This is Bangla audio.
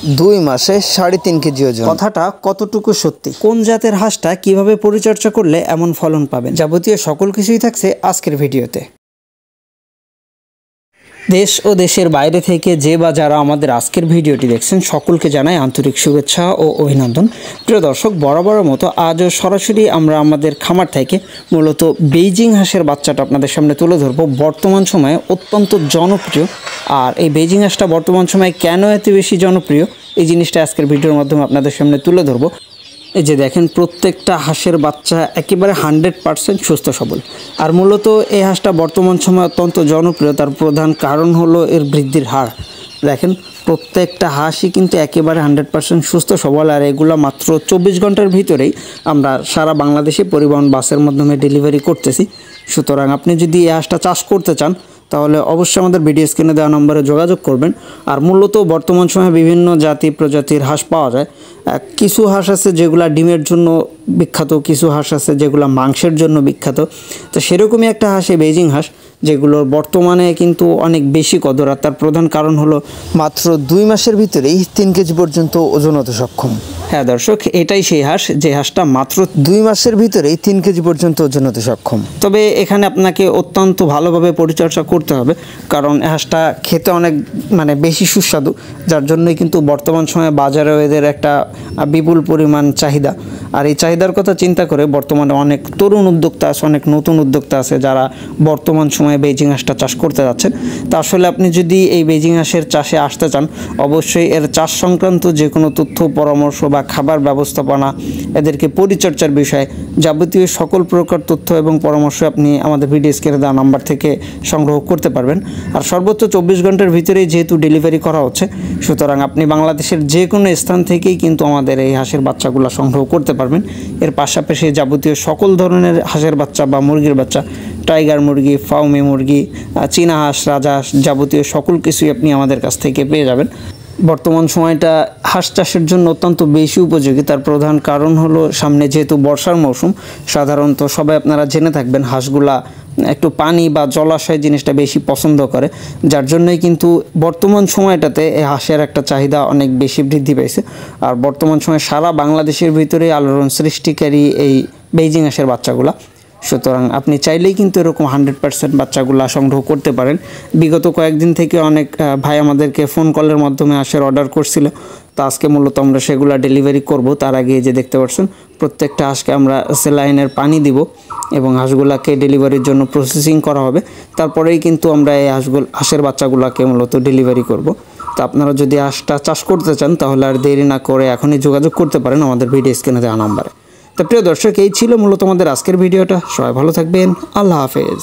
2 মাসে 3.5 কেজি ওজন। কথাটা কতটুকু সত্যি? কোন জাতের হাঁসটা কিভাবে পরিচর্যা করলে এমন ফলন পাবেন, যাবতীয় সকল কিছুই থাকছে আজকের ভিডিওতে। দেশ ও দেশের বাইরে থেকে যে বা যারা আমাদের আজকের ভিডিওটি দেখছেন সকলকে জানাই আন্তরিক শুভেচ্ছা ও অভিনন্দন। প্রিয় দর্শক, বরাবরের মতো আজও সরাসরি আমরা আমাদের খামার থেকে মূলত বেইজিং হাঁসের বাচ্চাটা আপনাদের সামনে তুলে ধরবো। বর্তমান সময়ে অত্যন্ত জনপ্রিয়, আর এই বেইজিং হাঁসটা বর্তমান সময়ে কেন এত বেশি জনপ্রিয় এই জিনিসটা আজকের ভিডিওর মাধ্যমে আপনাদের সামনে তুলে ধরবো। এই যে দেখেন, প্রত্যেকটা হাঁসের বাচ্চা একেবারে 100% সুস্থ সবল। আর মূলত এই হাঁসটা বর্তমান সময়ে অত্যন্ত জনপ্রিয়, তার প্রধান কারণ হলো এর বৃদ্ধির হার। দেখেন, প্রত্যেকটা হাঁসই কিন্তু একেবারে 100% সুস্থ সবল, আর এগুলো মাত্র 24 ঘন্টার ভিতরেই আমরা সারা বাংলাদেশে পরিবহন বাসের মাধ্যমে ডেলিভারি করতেছি। সুতরাং আপনি যদি এই হাঁসটা চাষ করতে চান তাহলে অবশ্যই আমাদের ভিডিও স্ক্রিনে দেওয়া নম্বরে যোগাযোগ করবেন। আর মূলত বর্তমান সময়ে বিভিন্ন জাতি প্রজাতির হাঁস পাওয়া যায়। কিছু হাঁস আছে যেগুলো ডিমের জন্য বিখ্যাত, কিছু হাঁস আছে যেগুলো মাংসের জন্য বিখ্যাত। তো সেরকমই একটা হাঁস এই বেইজিং হাঁস, যেগুলোর বর্তমানে কিন্তু অনেক বেশি কদর। আর তার প্রধান কারণ হলো মাত্র 2 মাসের ভিতরেই 3 কেজি পর্যন্ত ওজন হতে সক্ষম। হ্যাঁ দর্শক, এটাই সেই হাঁস যে হাঁসটা মাত্র 2 মাসের ভিতরেই 3 কেজি পর্যন্ত ওজন হতে সক্ষম। তবে এখানে আপনাকে অত্যন্ত ভালোভাবে পরিচর্যা করতে হবে, কারণ হাঁসটা খেতে অনেক বেশি সুস্বাদু, যার জন্যই কিন্তু বর্তমান সময়ে বাজারে এদের একটা বিপুল পরিমাণ চাহিদা। আর এই চাহিদার কথা চিন্তা করে বর্তমানে অনেক তরুণ উদ্যোক্তা আছে, অনেক নতুন উদ্যোক্তা আছে যারা বর্তমান সময়ে বেইজিং হাঁসটা চাষ করতে যাচ্ছেন। তা আসলে আপনি যদি এই বেইজিং হাঁসের চাষে আসতে চান, অবশ্যই এর চাষ সংক্রান্ত যে কোনো তথ্য পরামর্শ বা খাবার ব্যবস্থাপনা, এদেরকে পরিচর্যার বিষয়ে যাবতীয় সকল প্রকার তথ্য এবং পরামর্শ আপনি আমাদের ভিডিও স্ক্রিনে দেওয়া নাম্বার থেকে সংগ্রহ করতে পারবেন। আর সর্বোচ্চ 24 ঘন্টার ভিতরেই যেহেতু ডেলিভারি করা হচ্ছে, সুতরাং আপনি বাংলাদেশের যে কোনো স্থান থেকেই কিন্তু আমাদের এই হাঁসের বাচ্চাগুলো সংগ্রহ করতে পারবেন। এর পাশাপাশি যাবতীয় সকল ধরনের হাঁসের বাচ্চা বা মুরগির বাচ্চা, টাইগার মুরগি, ফাউমি মুরগি, চীনা হাঁস, রাজহাঁস, যাবতীয় সকল কিছুই আপনি আমাদের কাছ থেকে পেয়ে যাবেন। বর্তমান সময়টা হাঁস চাষের জন্য অত্যন্ত বেশি উপযোগী। তার প্রধান কারণ হলো সামনে যেহেতু বর্ষার মৌসুম, সাধারণত সবাই আপনারা জেনে থাকবেন হাঁসগুলা একটু পানি বা জলাশয় জিনিসটা বেশি পছন্দ করে, যার জন্যই কিন্তু বর্তমান সময়টাতে এই হাঁসের একটা চাহিদা অনেক বেশি বৃদ্ধি পেয়েছে। আর বর্তমান সময়ে সারা বাংলাদেশের ভিতরে আলোড়ন সৃষ্টিকারী এই বেইজিং হাঁসের বাচ্চাগুলা। সুতরাং আপনি চাইলেই কিন্তু এরকম 100% বাচ্চাগুলা সংগ্রহ করতে পারেন। বিগত কয়েকদিন থেকে অনেক ভাই আমাদেরকে ফোন কলের মাধ্যমে হাঁসের অর্ডার করছিল, তো আজকে মূলত আমরা সেগুলা ডেলিভারি করব। তার আগে যে দেখতে পাচ্ছেন, প্রত্যেকটা হাঁসকে আমরা স্যালাইনের পানি দিব এবং হাঁসগুলাকে ডেলিভারির জন্য প্রসেসিং করা হবে। তারপরেই কিন্তু আমরা এই হাঁসের বাচ্চাগুলোকে মূলত ডেলিভারি করব। তো আপনারা যদি হাঁসটা চাষ করতে চান তাহলে আর দেরি না করে এখনই যোগাযোগ করতে পারেন আমাদের ভিডিও স্ক্রিনে দেওয়া নাম্বারে। তো প্রিয় দর্শক, এই ছিল মূলত আমাদের আজকের ভিডিওটা। সবাই ভালো থাকবেন, আল্লাহ হাফেজ।